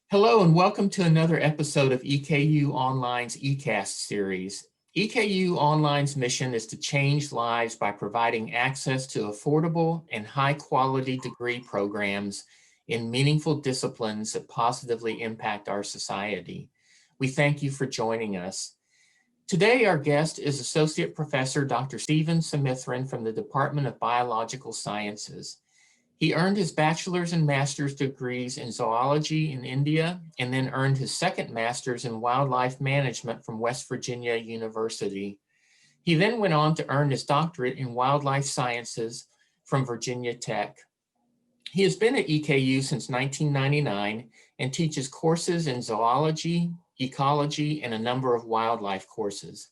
Hello and welcome to another episode of EKU Online's eCast series. EKU Online's mission is to change lives by providing access to affordable and high-quality degree programs in meaningful disciplines that positively impact our society. We thank you for joining us. Today, our guest is Associate Professor Dr. Stephen Sumithran from the Department of Biological Sciences. He earned his bachelor's and master's degrees in zoology in India, and then earned his second master's in wildlife management from West Virginia University. He then went on to earn his doctorate in wildlife sciences from Virginia Tech. He has been at EKU since 1999 and teaches courses in zoology, ecology, and a number of wildlife courses.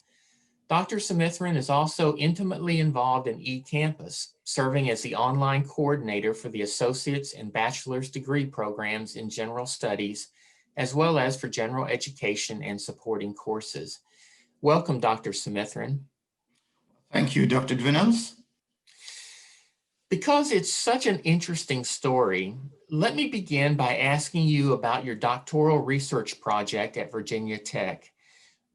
Dr. Sumithran is also intimately involved in eCampus, serving as the online coordinator for the associate's and bachelor's degree programs in general studies, as well as for general education and supporting courses. Welcome, Dr. Sumithran. Thank you, Dr. Dwinnels. Because it's such an interesting story, let me begin by asking you about your doctoral research project at Virginia Tech.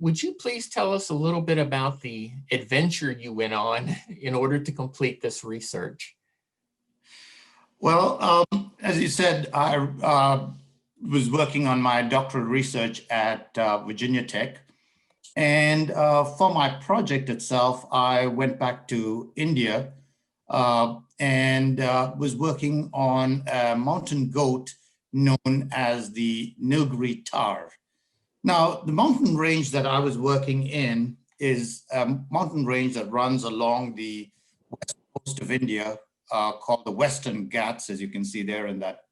Would you please tell us a little bit about the adventure you went on in order to complete this research? Well, as you said, I was working on my doctoral research at Virginia Tech. And for my project itself, I went back to India and was working on a mountain goat known as the Nilgaritar. Now, the mountain range that I was working in is a mountain range that runs along the west coast of India called the Western Ghats, as you can see there in that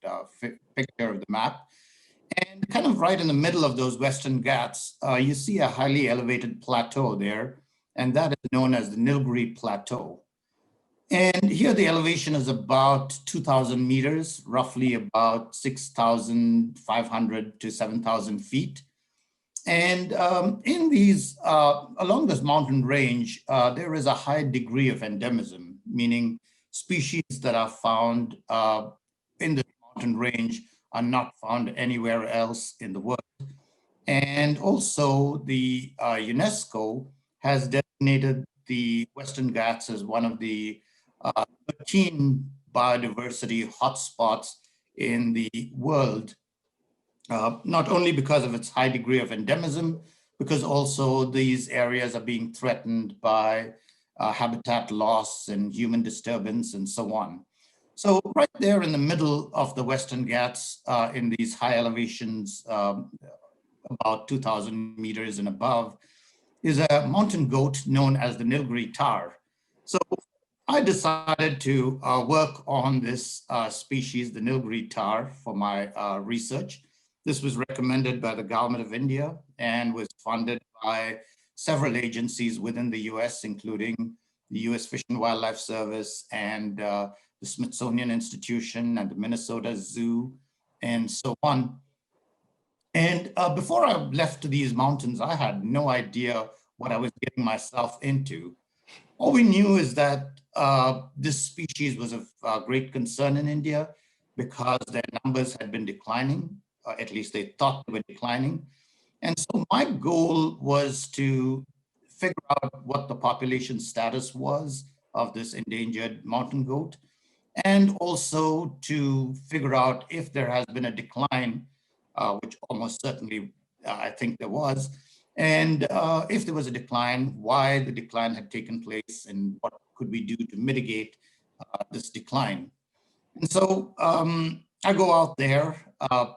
picture of the map. And kind of right in the middle of those Western Ghats, you see a highly elevated plateau there, and that is known as the Nilbury Plateau. And here the elevation is about 2,000 meters, roughly about 6,500 to 7,000 feet. And in these, along this mountain range, there is a high degree of endemism, meaning species that are found in the mountain range are not found anywhere else in the world. And also the UNESCO has designated the Western Ghats as one of the 13 biodiversity hotspots in the world. Not only because of its high degree of endemism, because also these areas are being threatened by habitat loss and human disturbance and so on. So right there in the middle of the Western Ghats, in these high elevations, about 2,000 meters and above, is a mountain goat known as the Nilgaritar. So I decided to work on this species, the Nilgaritar, for my research. This was recommended by the government of India and was funded by several agencies within the US, including the US Fish and Wildlife Service and the Smithsonian Institution and the Minnesota Zoo and so on. And before I left these mountains, I had no idea what I was getting myself into. All we knew is that this species was of great concern in India because their numbers had been declining. At least they thought they were declining. And so my goal was to figure out what the population status was of this endangered mountain goat, and also to figure out if there has been a decline, which almost certainly I think there was, and if there was a decline, why the decline had taken place and what could we do to mitigate this decline. And so I go out there,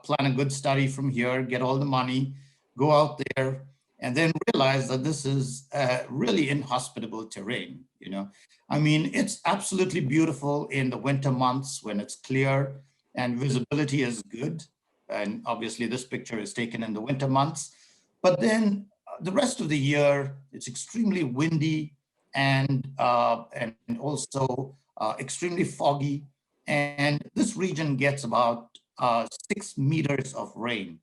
plan a good study from here, get all the money, go out there, and then realize that this is really inhospitable terrain. You know, I mean, it's absolutely beautiful in the winter months when it's clear and visibility is good. And obviously this picture is taken in the winter months, but then the rest of the year, it's extremely windy and also extremely foggy. And this region gets about 6 meters of rain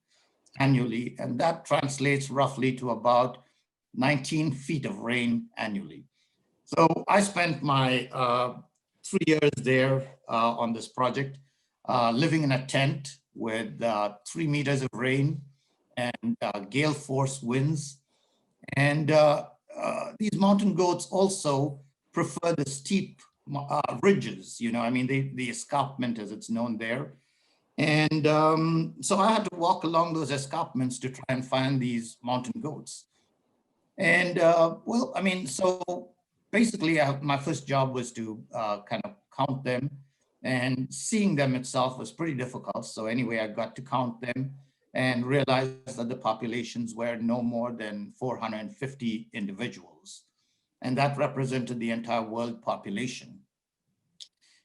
annually, and that translates roughly to about 19 feet of rain annually. So I spent my 3 years there on this project, living in a tent with 3 meters of rain and gale force winds. And these mountain goats also prefer the steep ridges, I mean, the escarpment as it's known there. And so I had to walk along those escarpments to try and find these mountain goats. And well, I mean, so basically my first job was to kind of count them, and seeing them itself was pretty difficult. So anyway, I got to count them and realized that the populations were no more than 450 individuals. And that represented the entire world population.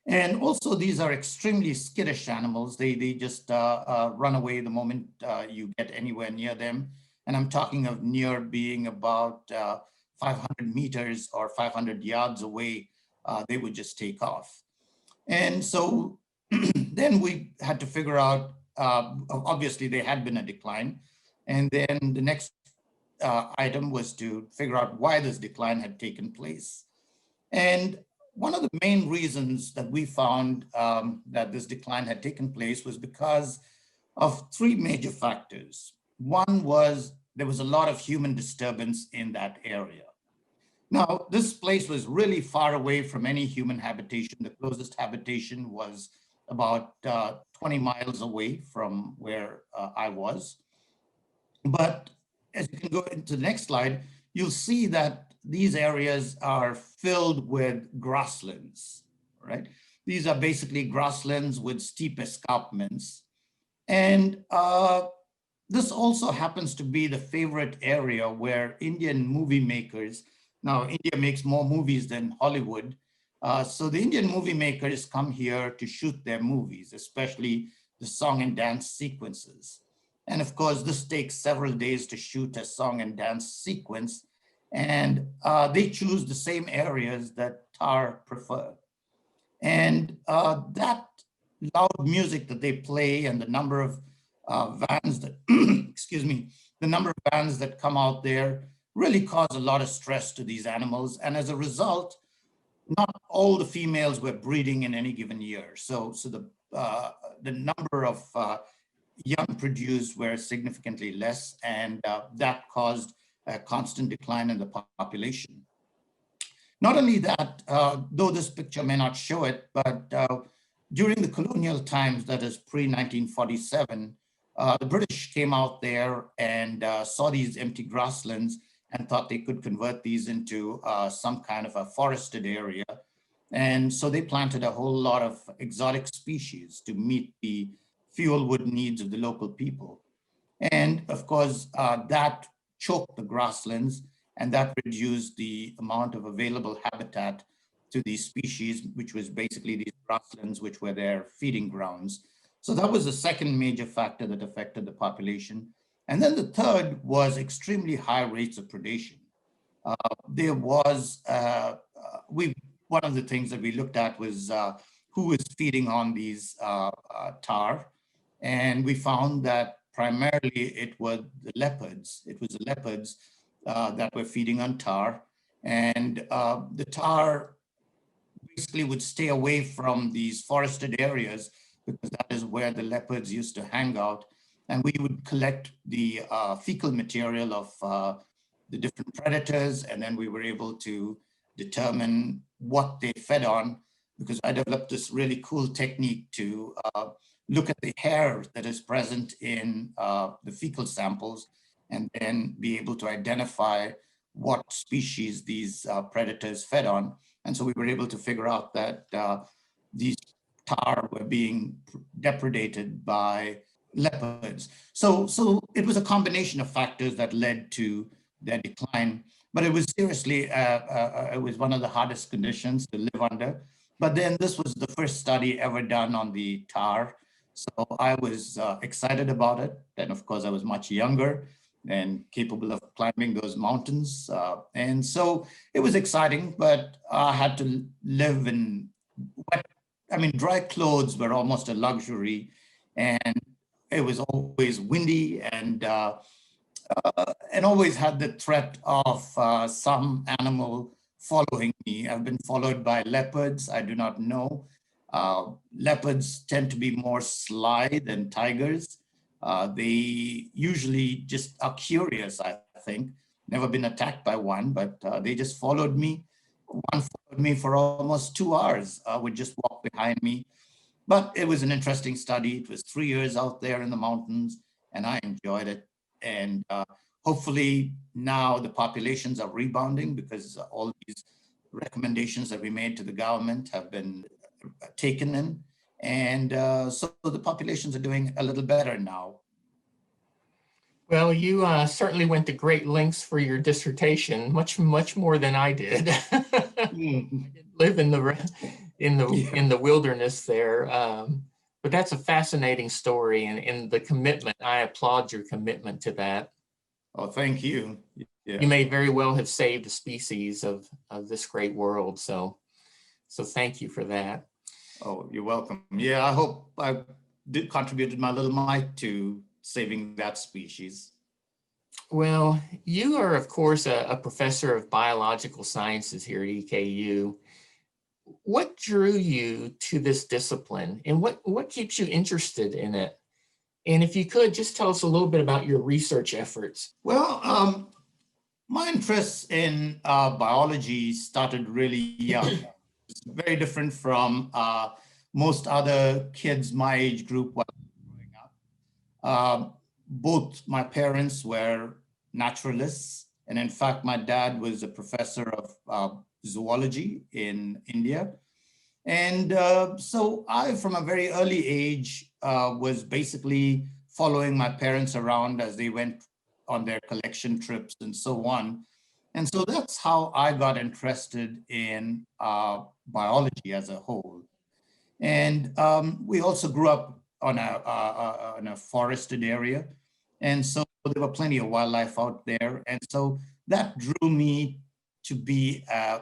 And also these are extremely skittish animals. They just run away the moment you get anywhere near them. And I'm talking of near being about 500 meters or 500 yards away, they would just take off. And so then we had to figure out, obviously there had been a decline. And then the next item was to figure out why this decline had taken place. And one of the main reasons that we found that this decline had taken place was because of 3 major factors. One was there was a lot of human disturbance in that area. Now, this place was really far away from any human habitation. The closest habitation was about 20 miles away from where I was. But as you can go into the next slide, you'll see that these areas are filled with grasslands, right? These are basically grasslands with steep escarpments. And this also happens to be the favorite area where Indian movie makers, now India makes more movies than Hollywood, so the Indian movie makers come here to shoot their movies, especially the song and dance sequences. And of course, this takes several days to shoot a song and dance sequence. And they choose the same areas that Tar prefer. And that loud music that they play and the number of vans that, excuse me, the number of vans that come out there really cause a lot of stress to these animals. And as a result, not all the females were breeding in any given year. So the number of young produced were significantly less, and that caused a constant decline in the population. Not only that, though this picture may not show it, but during the colonial times, that is pre-1947, the British came out there and saw these empty grasslands and thought they could convert these into some kind of a forested area. And so they planted a whole lot of exotic species to meet the fuel wood needs of the local people. And of course, that choked the grasslands, and that reduced the amount of available habitat to these species, which was basically these grasslands, which were their feeding grounds. So that was the second major factor that affected the population. And then the third was extremely high rates of predation. There was, one of the things that we looked at was who was feeding on these tar. And we found that primarily it was the leopards. It was the leopards that were feeding on tar. And the tar basically would stay away from these forested areas because that is where the leopards used to hang out. And we would collect the fecal material of the different predators, and then we were able to determine what they fed on, because I developed this really cool technique to look at the hair that is present in the fecal samples and then be able to identify what species these predators fed on. And so we were able to figure out that these tar were being depredated by leopards. So it was a combination of factors that led to their decline, but it was seriously, it was one of the hardest conditions to live under. But then this was the first study ever done on the tar. So I was excited about it. And of course I was much younger and capable of climbing those mountains. And so it was exciting, but I had to live in wet, dry clothes were almost a luxury, and it was always windy and always had the threat of some animal following me. I've been followed by leopards. I do not know Leopards tend to be more sly than tigers. They usually just are curious, I think. Never been attacked by one, but they just followed me. One followed me for almost 2 hours, would just walk behind me. But it was an interesting study. It was 3 years out there in the mountains, and I enjoyed it. And hopefully now the populations are rebounding because all these recommendations that we made to the government have been taken in. And so the populations are doing a little better now. Well, you certainly went to great lengths for your dissertation, much more than I did. Mm. Live in the Yeah. in the wilderness there, but that's a fascinating story, and the commitment. I applaud your commitment to that. Oh, thank you. You Yeah. may very well have saved a species of this great world. So thank you for that. Oh, you're welcome. Yeah, I hope I did contributed my little mite to saving that species. Well, you are, of course, a professor of biological sciences here at EKU. What drew you to this discipline, and what keeps you interested in it? And if you could, just tell us a little bit about your research efforts. Well, my interest in biology started really young. It's very different from most other kids my age group while growing up. Both my parents were naturalists, and in fact, my dad was a professor of zoology in India. And so I, from a very early age, was basically following my parents around as they went on their collection trips and so on. And so that's how I got interested in biology as a whole. And we also grew up on a forested area. And so there were plenty of wildlife out there. And so that drew me to be a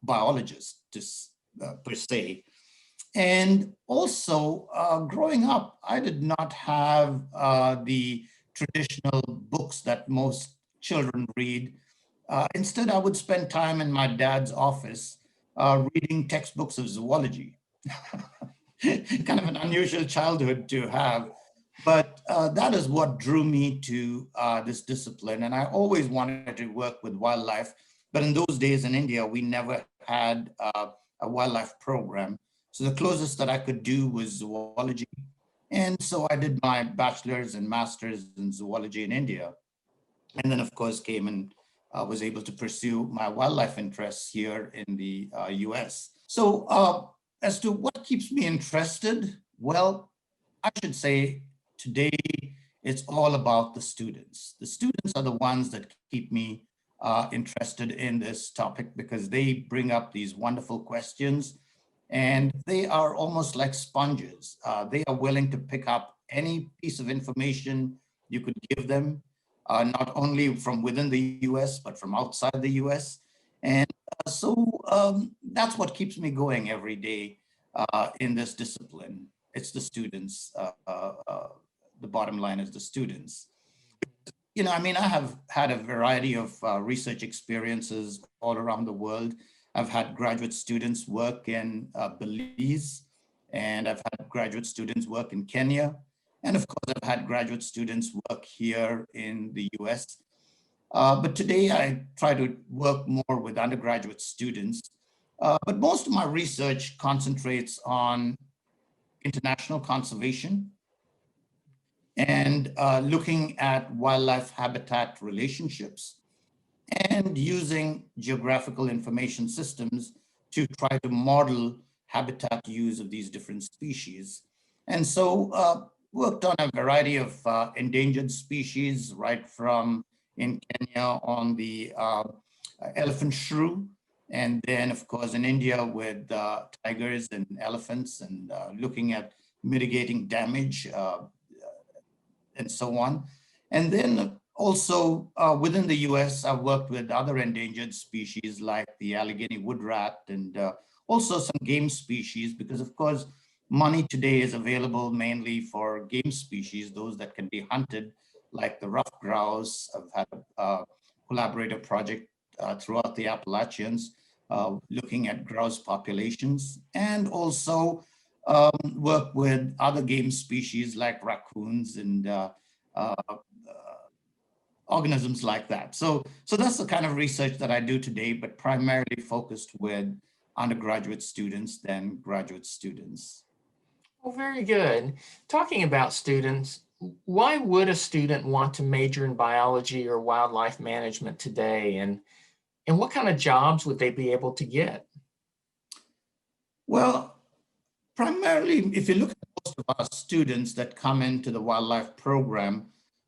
biologist per se. And also, growing up, I did not have the traditional books that most children read. Instead, I would spend time in my dad's office reading textbooks of zoology. Kind of an unusual childhood to have, but that is what drew me to this discipline. And I always wanted to work with wildlife, but in those days in India, we never had a wildlife program. So the closest that I could do was zoology. And so I did my bachelor's and master's in zoology in India. And then, of course, came and was able to pursue my wildlife interests here in the US. So as to what keeps me interested, well, I should say today it's all about the students. The students are the ones that keep me interested in this topic because they bring up these wonderful questions and they are almost like sponges. They are willing to pick up any piece of information you could give them, not only from within the US, but from outside the US. And so that's what keeps me going every day in this discipline. It's the students. The bottom line is the students. You know, I mean, I have had a variety of research experiences all around the world. I've had graduate students work in Belize, and I've had graduate students work in Kenya. And of course, I've had graduate students work here in the US. But today I try to work more with undergraduate students. But most of my research concentrates on international conservation and looking at wildlife habitat relationships and using geographical information systems to try to model habitat use of these different species. And so worked on a variety of endangered species, right from in Kenya on the elephant shrew, and then of course in India with tigers and elephants and looking at mitigating damage and so on. And then also within the US, I've worked with other endangered species like the Allegheny wood rat and also some game species, because of course, money today is available mainly for game species, those that can be hunted, like the ruffed grouse. I've had a collaborative project throughout the Appalachians looking at grouse populations, and also work with other game species like raccoons and uh, organisms like that. So that's the kind of research that I do today, but primarily focused with undergraduate students than graduate students. Well, very good. Talking about students, why would a student want to major in biology or wildlife management today? And what kind of jobs would they be able to get? Well, primarily, if you look at most of our students that come into the wildlife program,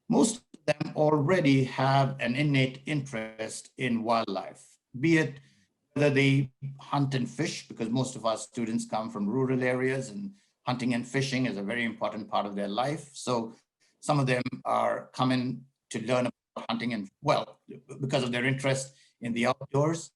most of them already have an innate interest in wildlife, be it whether they hunt and fish, because most of our students come from rural areas and hunting and fishing is a very important part of their life. So some of them are coming to learn about hunting and, well, because of their interest in the outdoors.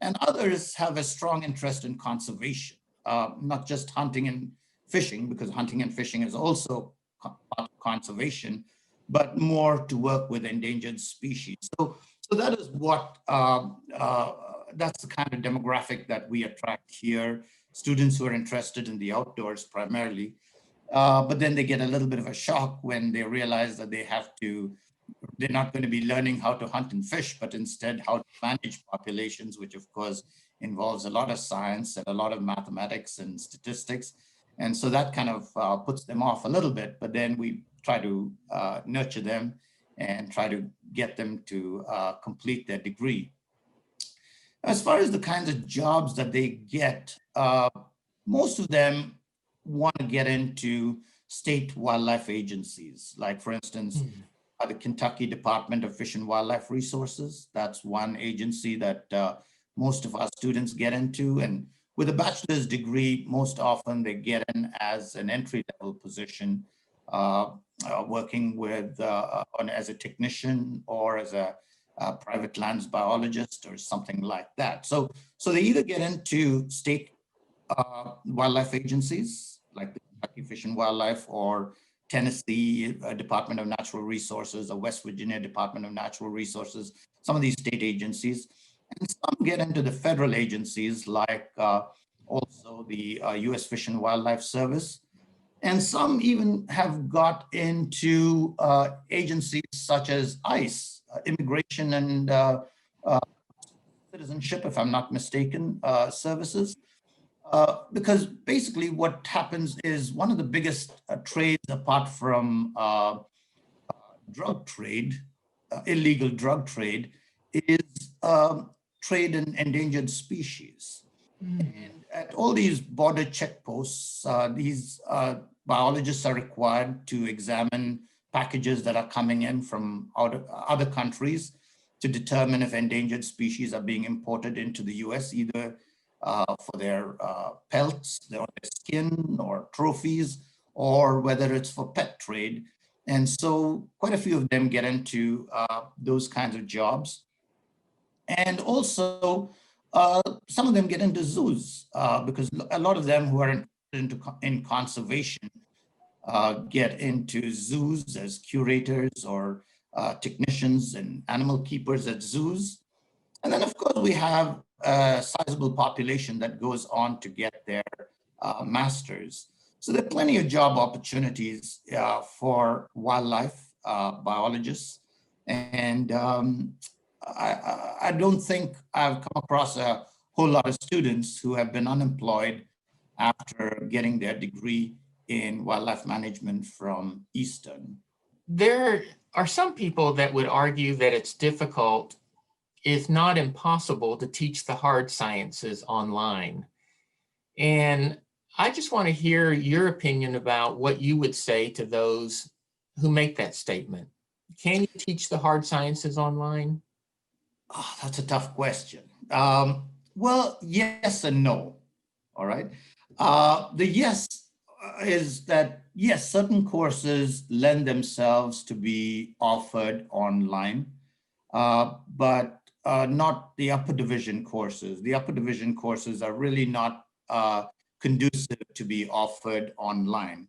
And others have a strong interest in conservation, not just hunting and fishing, because hunting and fishing is also part of conservation, but more to work with endangered species. So that is what, that's the kind of demographic that we attract here, students who are interested in the outdoors primarily. But then they get a little bit of a shock when they realize that they're not going to be learning how to hunt and fish, but instead how to manage populations, which of course involves a lot of science and a lot of mathematics and statistics. And so that kind of puts them off a little bit, but then we try to nurture them and try to get them to complete their degree. As far as the kinds of jobs that they get, most of them want to get into state wildlife agencies. Like, for instance, the Kentucky Department of Fish and Wildlife Resources. That's one agency that most of our students get into. And with a bachelor's degree, most often they get in as an entry-level position, working with as a technician or as a private lands biologist or something like that. So they either get into state wildlife agencies like the Kentucky Fish and Wildlife, or Tennessee Department of Natural Resources, or West Virginia Department of Natural Resources, some of these state agencies. And some get into the federal agencies like also the US Fish and Wildlife Service. And some even have got into agencies such as ICE, Immigration and Citizenship, if I'm not mistaken, services. Because basically what happens is one of the biggest trades apart from drug trade, illegal drug trade, is trade in endangered species. And at all these border checkposts, these biologists are required to examine packages that are coming in from other countries to determine if endangered species are being imported into the US, either for their pelts, their skin or trophies, or whether it's for pet trade. And so quite a few of them get into those kinds of jobs. And also some of them get into zoos because a lot of them who are in conservation get into zoos as curators or technicians and animal keepers at zoos. And then of course we have a sizable population that goes on to get their masters. So there are plenty of job opportunities for wildlife biologists. And I don't think I've come across a whole lot of students who have been unemployed after getting their degree in wildlife management from Eastern. There are some people that would argue that it's difficult, if not impossible, to teach the hard sciences online. And I just want to hear your opinion about what you would say to those who make that statement. Can you teach the hard sciences online? Oh, that's a tough question. Well, yes and no. All right. The yes is that, yes, certain courses lend themselves to be offered online, but not the upper division courses. The upper division courses are really not conducive to be offered online.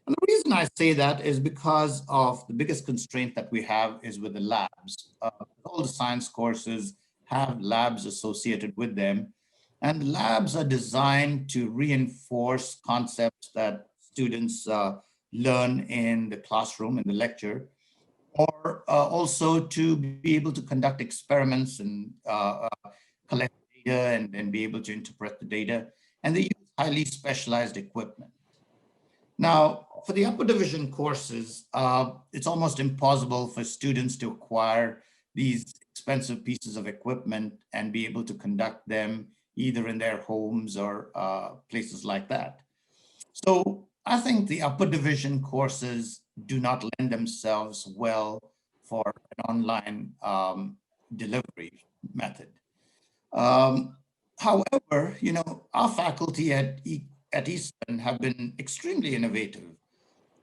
And the reason I say that is because of the biggest constraint that we have is with the labs. All the science courses have labs associated with them. And labs are designed to reinforce concepts that students learn in the classroom, in the lecture, or also to be able to conduct experiments and collect data and be able to interpret the data. And they use highly specialized equipment. Now, for the upper division courses, it's almost impossible for students to acquire these expensive pieces of equipment and be able to conduct them either in their homes or places like that. So I think the upper division courses do not lend themselves well for an online delivery method. However, our faculty at Eastern have been extremely innovative.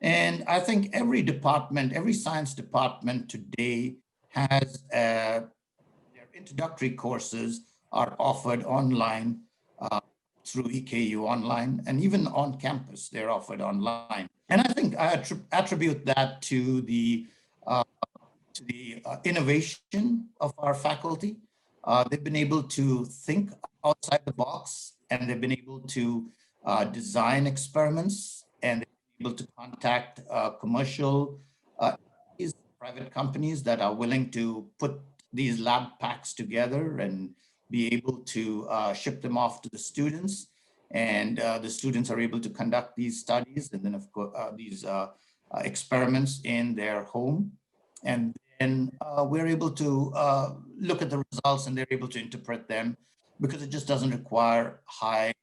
And I think every department, every science department today has their introductory courses are offered online through EKU Online, and even on campus, they're offered online. And I think I attribute that to the innovation of our faculty. They've been able to think outside the box, and they've been able to design experiments, and they've been able to contact commercial private companies that are willing to put these lab packs together and be able to ship them off to the students. And the students are able to conduct these studies and then, of course, these experiments in their home. And then we're able to look at the results, and they're able to interpret them, because it just doesn't require high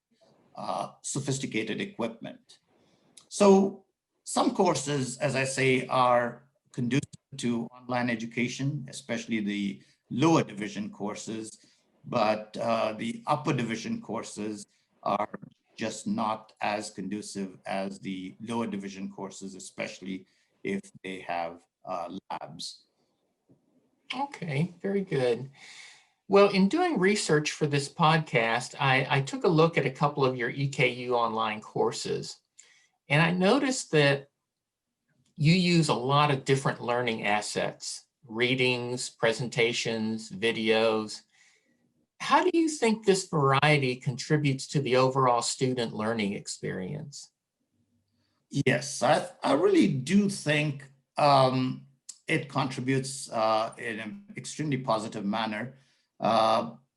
sophisticated equipment. So some courses, as I say, are conducive to online education, especially the lower division courses, but the upper division courses are just not as conducive as the lower division courses, especially if they have labs. Okay, very good. Well, in doing research for this podcast, I took a look at a couple of your EKU online courses, and I noticed that you use a lot of different learning assets, readings, presentations, videos. How do you think this variety contributes to the overall student learning experience? Yes, I really do think it contributes in an extremely positive manner,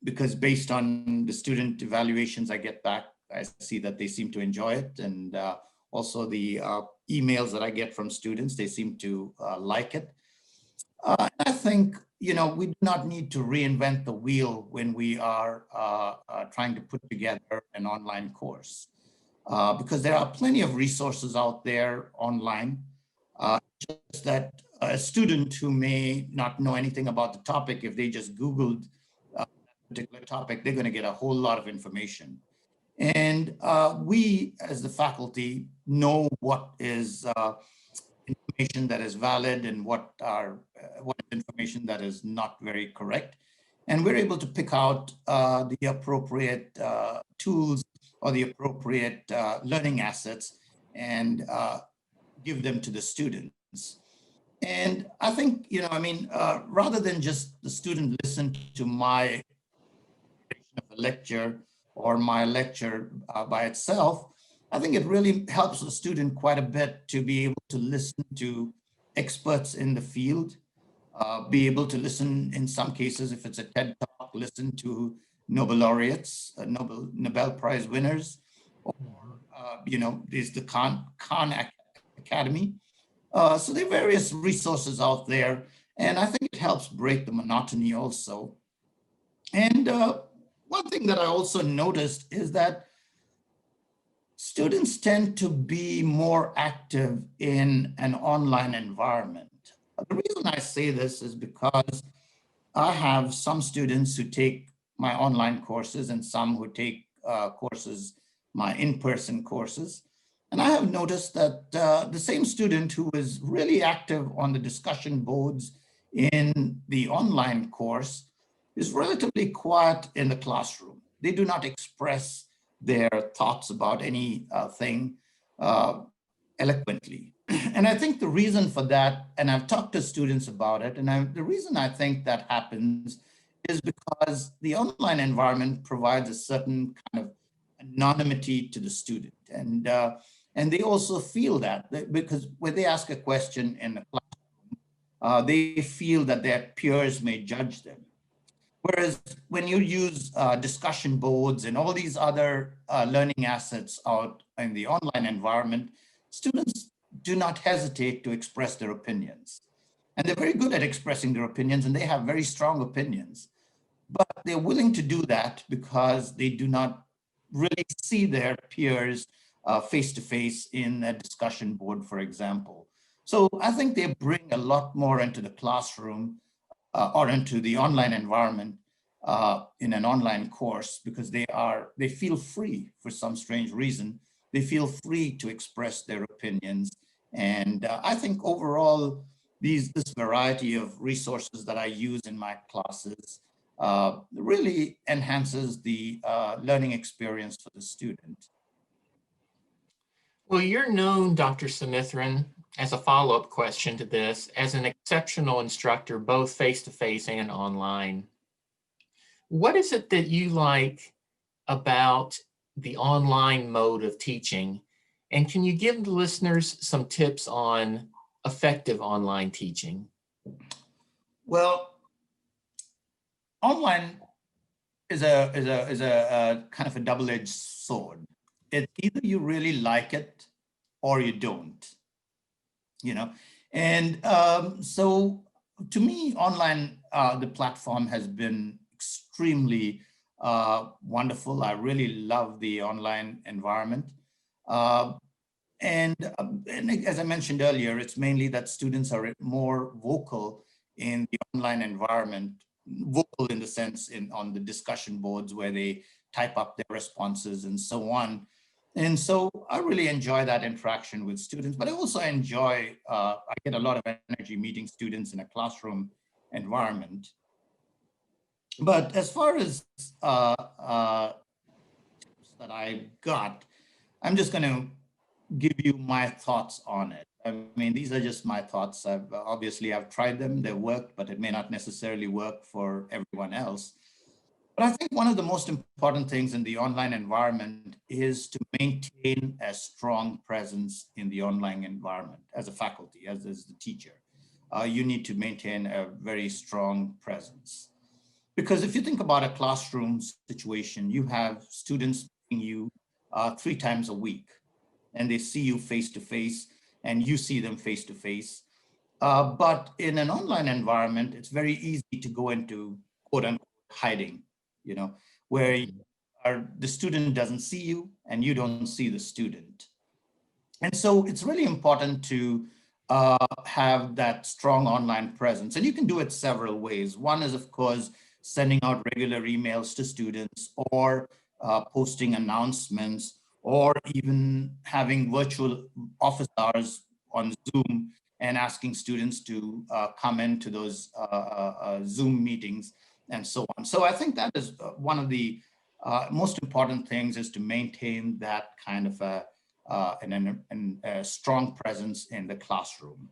because based on the student evaluations I get back, I see that they seem to enjoy it. And also the emails that I get from students, they seem to like it. I think, we do not need to reinvent the wheel when we are trying to put together an online course. Because there are plenty of resources out there online. Just that a student who may not know anything about the topic, if they just Googled a particular topic, they're going to get a whole lot of information. And we, as the faculty, know what is information that is valid and what information that is not very correct. And we're able to pick out the appropriate tools or the appropriate learning assets and give them to the students. And I think, rather than just the student listen to my lecture or my lecture by itself, I think it really helps the student quite a bit to be able to listen to experts in the field, be able to listen, in some cases, if it's a TED Talk, listen to Nobel laureates, Nobel Prize winners, or, there's the Khan Academy. So there are various resources out there, and I think it helps break the monotony also. And one thing that I also noticed is that students tend to be more active in an online environment. The reason I say this is because I have some students who take my online courses and some who take courses, my in-person courses. And I have noticed that the same student who is really active on the discussion boards in the online course is relatively quiet in the classroom. They do not express their thoughts about anything eloquently. And I think the reason for that, and I've talked to students about it, and the reason I think that happens is because the online environment provides a certain kind of anonymity to the student. And they also feel that because when they ask a question in the class, they feel that their peers may judge them. Whereas when you use discussion boards and all these other learning assets out in the online environment, students do not hesitate to express their opinions. And they're very good at expressing their opinions, and they have very strong opinions. But they're willing to do that because they do not really see their peers face to face in a discussion board, for example. So I think they bring a lot more into the classroom or into the online environment in an online course because they feel free for some strange reason. They feel free to express their opinions. And I think overall, this variety of resources that I use in my classes really enhances the learning experience for the student. Well, you're known, Dr. Sumithran, as a follow-up question to this, as an exceptional instructor, both face-to-face and online. What is it that you like about the online mode of teaching? And can you give the listeners some tips on effective online teaching? Well, online is a kind of a double-edged sword. It's either you really like it or you don't, you know. And so to me, online, the platform has been extremely wonderful. I really love the online environment. And as I mentioned earlier, it's mainly that students are more vocal in the online environment, vocal in the sense on the discussion boards where they type up their responses and so on. And so I really enjoy that interaction with students, but I also enjoy, I get a lot of energy meeting students in a classroom environment. But as far as tips that I got, I'm just going to give you my thoughts on it. I mean, these are just my thoughts. I've tried them, they worked, but it may not necessarily work for everyone else. But I think one of the most important things in the online environment is to maintain a strong presence in the online environment as a faculty, as the teacher. You need to maintain a very strong presence. Because if you think about a classroom situation, you have students meeting you 3 times a week, and they see you face to face, and you see them face to face. But in an online environment, it's very easy to go into quote unquote hiding, you know, where the student doesn't see you and you don't see the student. And so it's really important to have that strong online presence. And you can do it several ways. One is, of course, sending out regular emails to students or posting announcements or even having virtual office hours on Zoom and asking students to come into those Zoom meetings and so on. So I think that is one of the most important things, is to maintain that kind of a strong presence in the classroom.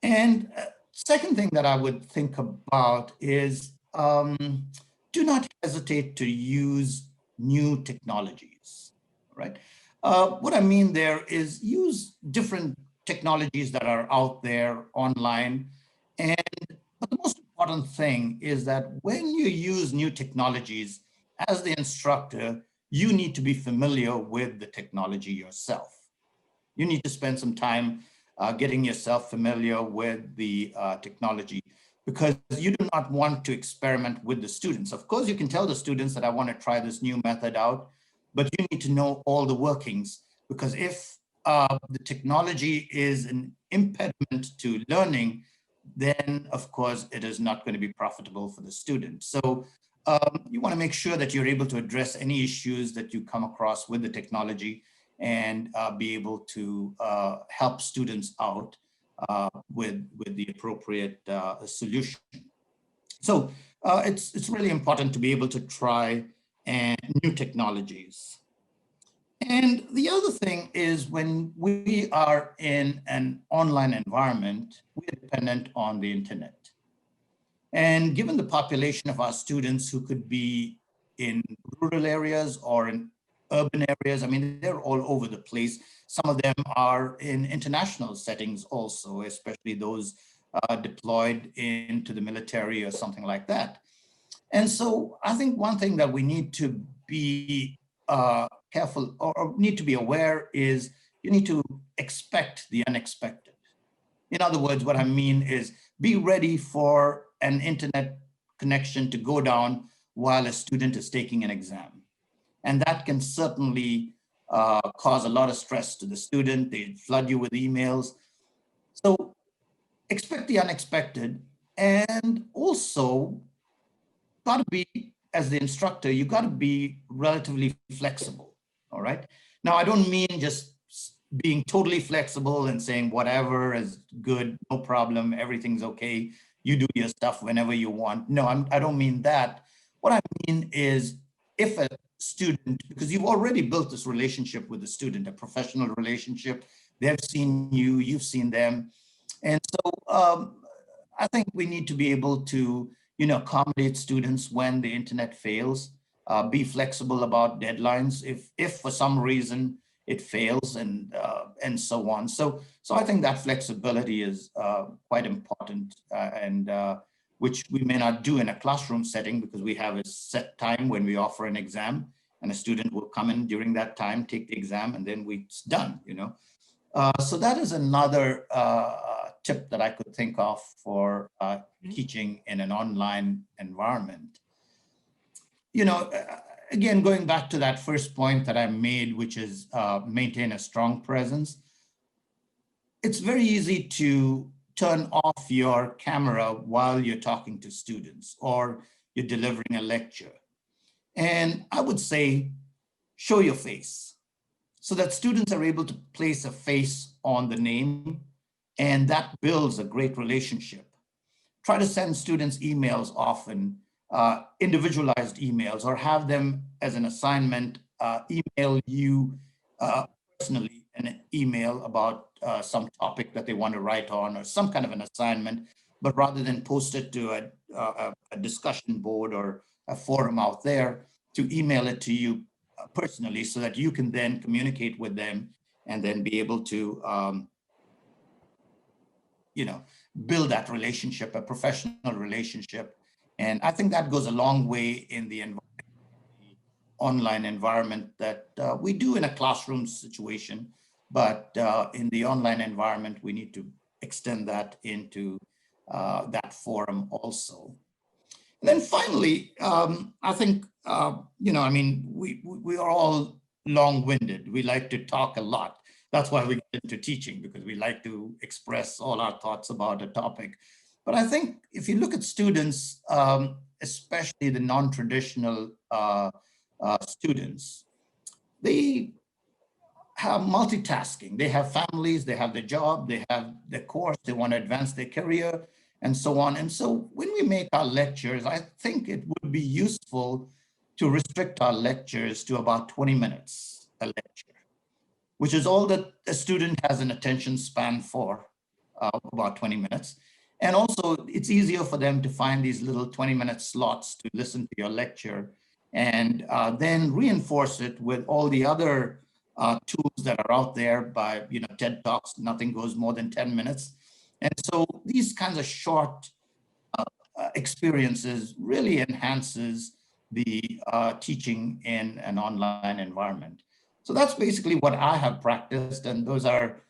And second thing that I would think about is do not hesitate to use new technologies, right? What I mean there is use different technologies that are out there online. But the most important thing is that when you use new technologies, as the instructor, you need to be familiar with the technology yourself. You need to spend some time getting yourself familiar with the technology, because you do not want to experiment with the students. Of course, you can tell the students that I want to try this new method out, but you need to know all the workings, because if the technology is an impediment to learning, then of course it is not going to be profitable for the student. So you want to make sure that you're able to address any issues that you come across with the technology and be able to help students out with the appropriate solution. So it's really important to be able to try new technologies. And the other thing is, when we are in an online environment, we're dependent on the internet. And given the population of our students who could be in rural areas or in urban areas, I mean, they're all over the place. Some of them are in international settings also, especially those deployed into the military or something like that. And so I think one thing that we need to be careful or need to be aware is you need to expect the unexpected. In other words, what I mean is be ready for an internet connection to go down while a student is taking an exam. And that can certainly cause a lot of stress to the student. They flood you with emails. So expect the unexpected, and also got to be, as the instructor, you got to be relatively flexible. All right. Now, I don't mean just being totally flexible and saying whatever is good, no problem, everything's okay. You do your stuff whenever you want. No, I don't mean that. What I mean is if a student, because you've already built this relationship with the student, a professional relationship, they've seen you, you've seen them. And so I think we need to be able to, accommodate students when the internet fails, be flexible about deadlines if for some reason it fails, and so on. So I think that flexibility is quite important, and which we may not do in a classroom setting because we have a set time when we offer an exam, and a student will come in during that time, take the exam, and then it's done. So that is another tip that I could think of for teaching in an online environment. Again, going back to that first point that I made, which is maintain a strong presence. It's very easy to turn off your camera while you're talking to students or you're delivering a lecture. And I would say, show your face so that students are able to place a face on the name, and that builds a great relationship. Try to send students emails often, individualized emails, or have them as an assignment, email you personally an email about some topic that they want to write on or some kind of an assignment, but rather than post it to a discussion board or a forum out there, to email it to you personally so that you can then communicate with them and then be able to build that relationship, a professional relationship. And I think that goes a long way in the online environment that we do in a classroom situation, but in the online environment, we need to extend that into that forum also. And then finally, I think, we are all long-winded. We like to talk a lot. That's why we get into teaching, because we like to express all our thoughts about a topic. But I think if you look at students, especially the non-traditional students, they have multitasking. They have families, they have their job, they have their course, they want to advance their career, and so on. And so when we make our lectures, I think it would be useful to restrict our lectures to about 20 minutes a lecture, which is all that a student has an attention span for, about 20 minutes. And also it's easier for them to find these little 20-minute slots to listen to your lecture, and then reinforce it with all the other tools that are out there by, TED Talks, nothing goes more than 10 minutes. And so these kinds of short experiences really enhances the teaching in an online environment. So that's basically what I have practiced, and those are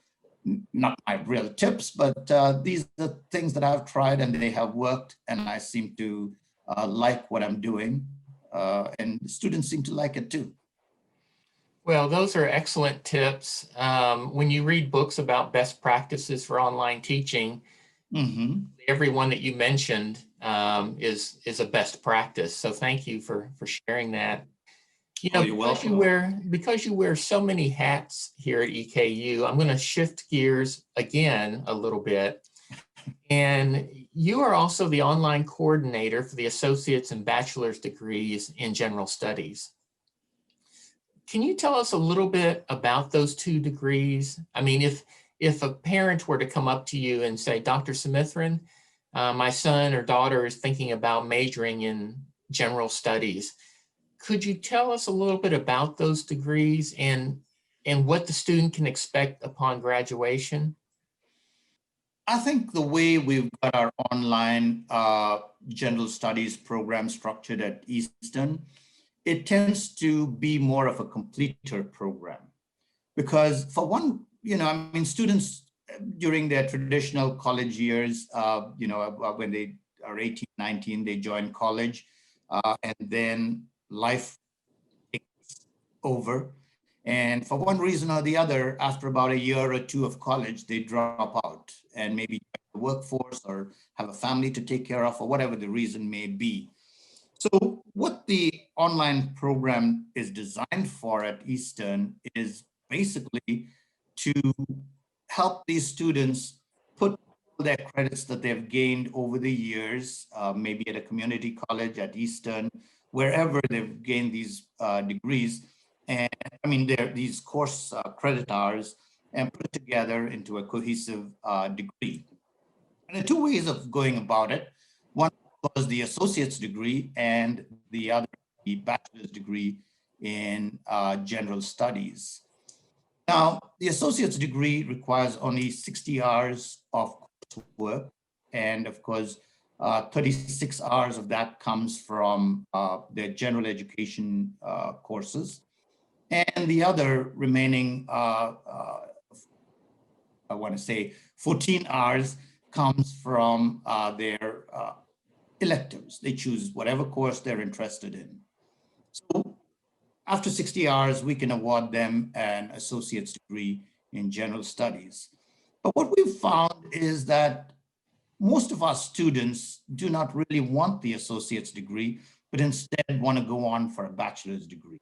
not my real tips, but these are things that I've tried and they have worked, and I seem to like what I'm doing, and the students seem to like it too. Well, those are excellent tips. When you read books about best practices for online teaching, every one that you mentioned is a best practice. So thank you for sharing that. You're welcome. Because you wear so many hats here at EKU, I'm going to shift gears again a little bit. And you are also the online coordinator for the associate's and bachelor's degrees in general studies. Can you tell us a little bit about those two degrees? I mean, if a parent were to come up to you and say, Dr. Sumithran, My son or daughter is thinking about majoring in general studies. Could you tell us a little bit about those degrees and what the student can expect upon graduation? I think the way we've got our online general studies program structured at Eastern, it tends to be more of a completer program. Because for one, I mean, students during their traditional college years, when they are 18, 19, they join college, and then life takes over. And for one reason or the other, after about a year or two of college, they drop out and maybe the workforce or have a family to take care of, or whatever the reason may be. So what the online program is designed for at Eastern is basically to help these students put their credits that they've gained over the years, maybe at a community college, at Eastern, wherever they've gained these degrees, and I mean, these course credit hours, and put together into a cohesive degree. And there are two ways of going about it. One was the associate's degree, and the other, the bachelor's degree in general studies. Now, the associate's degree requires only 60 hours of coursework. And of course, 36 hours of that comes from their general education courses. And the other remaining, I want to say 14 hours comes from their electives. They choose whatever course they're interested in. So after 60 hours, we can award them an associate's degree in general studies. But what we've found is that most of our students do not really want the associate's degree, but instead want to go on for a bachelor's degree.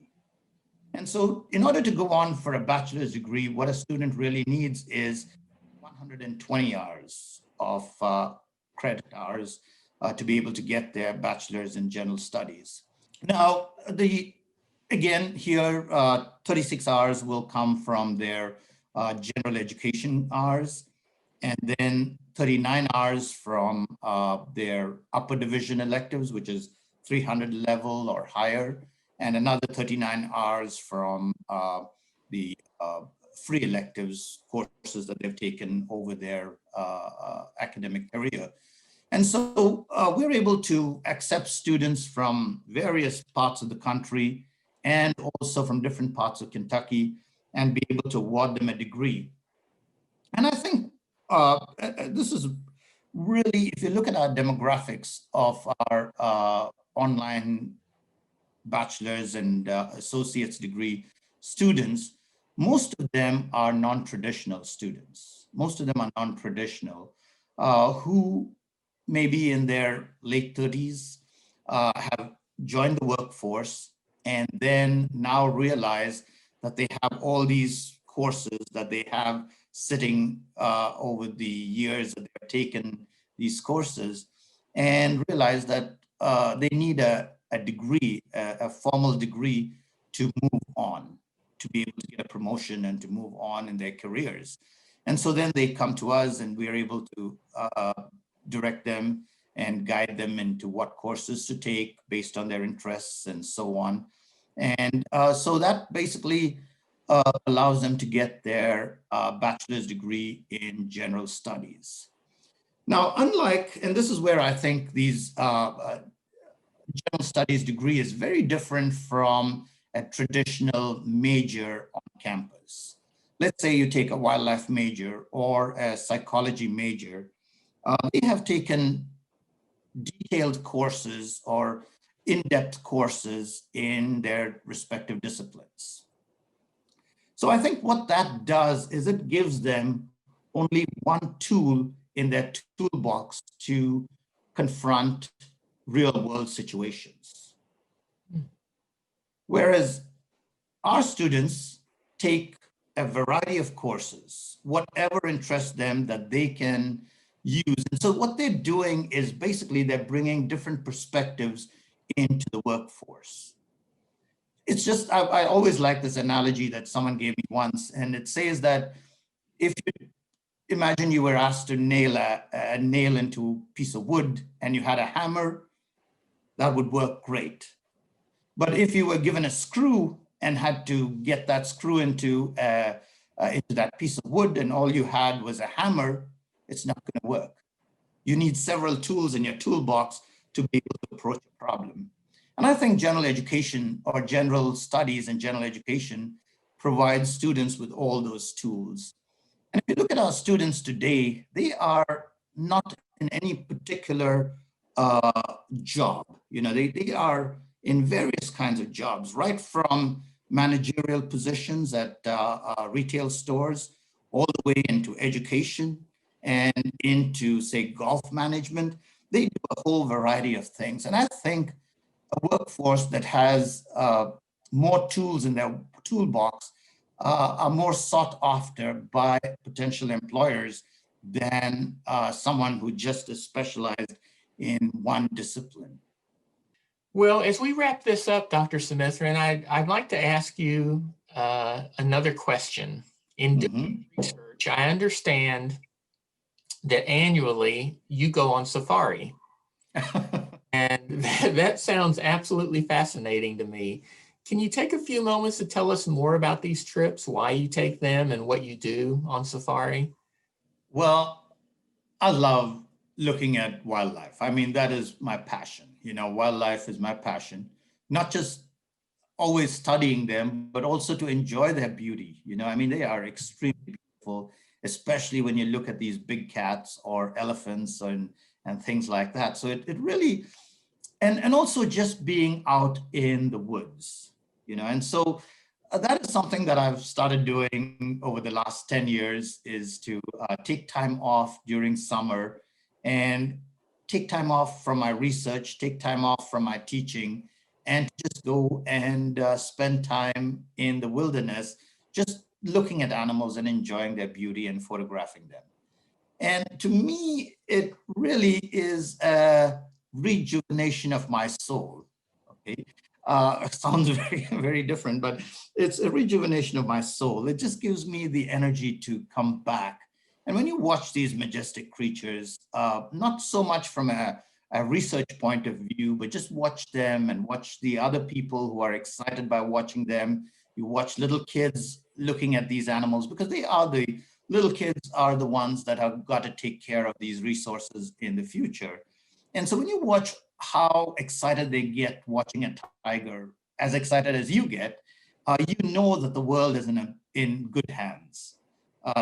And so in order to go on for a bachelor's degree, what a student really needs is 120 hours of credit hours to be able to get their bachelor's in general studies. Now, again, here, 36 hours will come from their general education hours, and then 39 hours from their upper division electives, which is 300 level or higher, and another 39 hours from the free electives courses that they've taken over their academic career. And so we're able to accept students from various parts of the country and also from different parts of Kentucky and be able to award them a degree. And I think this is really, if you look at our demographics of our online bachelor's and associate's degree students, most of them are non-traditional students. Most of them are non-traditional who maybe in their late 30s have joined the workforce and then now realize that they have all these courses that they have sitting over the years that they've taken these courses, and realize that they need a degree, a formal degree to move on, to be able to get a promotion and to move on in their careers. And so then they come to us and we're able to direct them and guide them into what courses to take based on their interests and so on. And so that basically allows them to get their bachelor's degree in general studies. Now, unlike, and this is where I think these general studies degree is very different from a traditional major on campus. Let's say you take a wildlife major or a psychology major. They have taken detailed courses or in-depth courses in their respective disciplines. So I think what that does is it gives them only one tool in their toolbox to confront real world situations. Whereas our students take a variety of courses, whatever interests them that they can use. And so what they're doing is basically they're bringing different perspectives into the workforce. It's just, I always like this analogy that someone gave me once, and it says that if imagine you were asked to nail a nail into a piece of wood and you had a hammer, that would work great. But if you were given a screw and had to get that screw into that piece of wood and all you had was a hammer, it's not going to work. You need several tools in your toolbox to be able to approach a problem. And I think general education or general studies and general education provides students with all those tools. And if you look at our students today, they are not in any particular job. They are in various kinds of jobs, right from managerial positions at retail stores, all the way into education and into, say, golf management. They do a whole variety of things. And I think a workforce that has more tools in their toolbox are more sought after by potential employers than someone who just is specialized in one discipline. Well, as we wrap this up, Dr. Sumithran, I'd like to ask you another question. In doing research, I understand that annually you go on safari. And that sounds absolutely fascinating to me. Can you take a few moments to tell us more about these trips, why you take them, and what you do on safari? Well, I love looking at wildlife. I mean, that is my passion. Wildlife is my passion, not just always studying them, but also to enjoy their beauty. I mean, they are extremely beautiful, especially when you look at these big cats or elephants and things like that. So it really, and also just being out in the woods, and so that is something that I've started doing over the last 10 years is to take time off during summer and take time off from my research, take time off from my teaching, and just go and spend time in the wilderness, just looking at animals and enjoying their beauty and photographing them. And to me, it really is a rejuvenation of my soul. Okay, sounds very, very different, but it's a rejuvenation of my soul. It just gives me the energy to come back. And when you watch these majestic creatures, not so much from a research point of view, but just watch them and watch the other people who are excited by watching them. You watch little kids looking at these animals because the little kids are the ones that have got to take care of these resources in the future. And so when you watch how excited they get watching a tiger, as excited as you get, you know that the world is in good hands.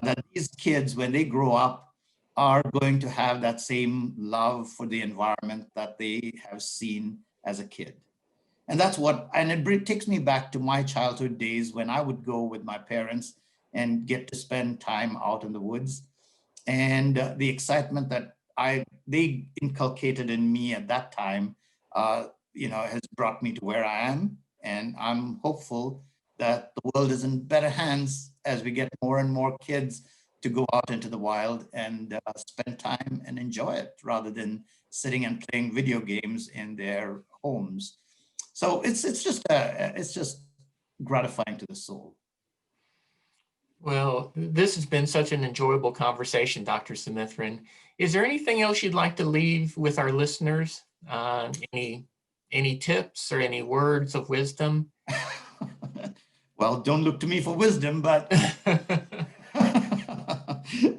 That these kids, when they grow up, are going to have that same love for the environment that they have seen as a kid. And it takes me back to my childhood days when I would go with my parents and get to spend time out in the woods. And the excitement that they inculcated in me at that time, has brought me to where I am. And I'm hopeful that the world is in better hands as we get more and more kids to go out into the wild and spend time and enjoy it rather than sitting and playing video games in their homes. So it's just gratifying to the soul. Well, this has been such an enjoyable conversation, Dr. Sumithran. Is there anything else you'd like to leave with our listeners? Any tips or any words of wisdom? Well, don't look to me for wisdom, but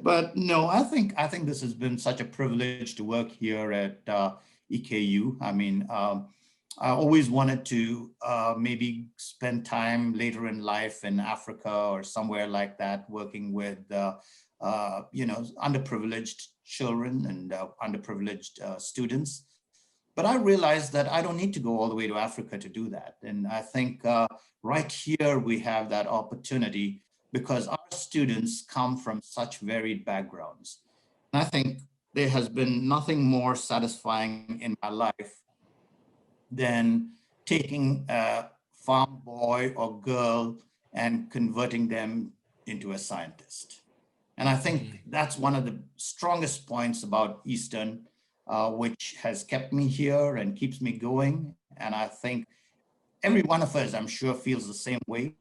but no, I think this has been such a privilege to work here at EKU. I mean, I always wanted to maybe spend time later in life in Africa or somewhere like that, working with underprivileged children and underprivileged students. But I realized that I don't need to go all the way to Africa to do that. And I think right here we have that opportunity because our students come from such varied backgrounds. And I think there has been nothing more satisfying in my life than taking a farm boy or girl and converting them into a scientist. And I think that's one of the strongest points about Eastern, which has kept me here and keeps me going. And I think every one of us, I'm sure, feels the same way.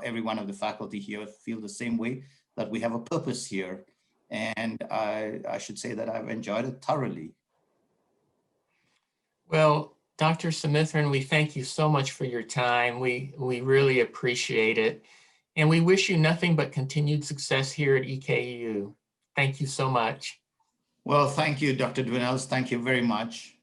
Every one of the faculty here feel the same way, that we have a purpose here. And I should say that I've enjoyed it thoroughly. Well, Dr. Sumithran, we thank you so much for your time. We really appreciate it. And we wish you nothing but continued success here at EKU. Thank you so much. Well, thank you, Dr. Dwinels. Thank you very much.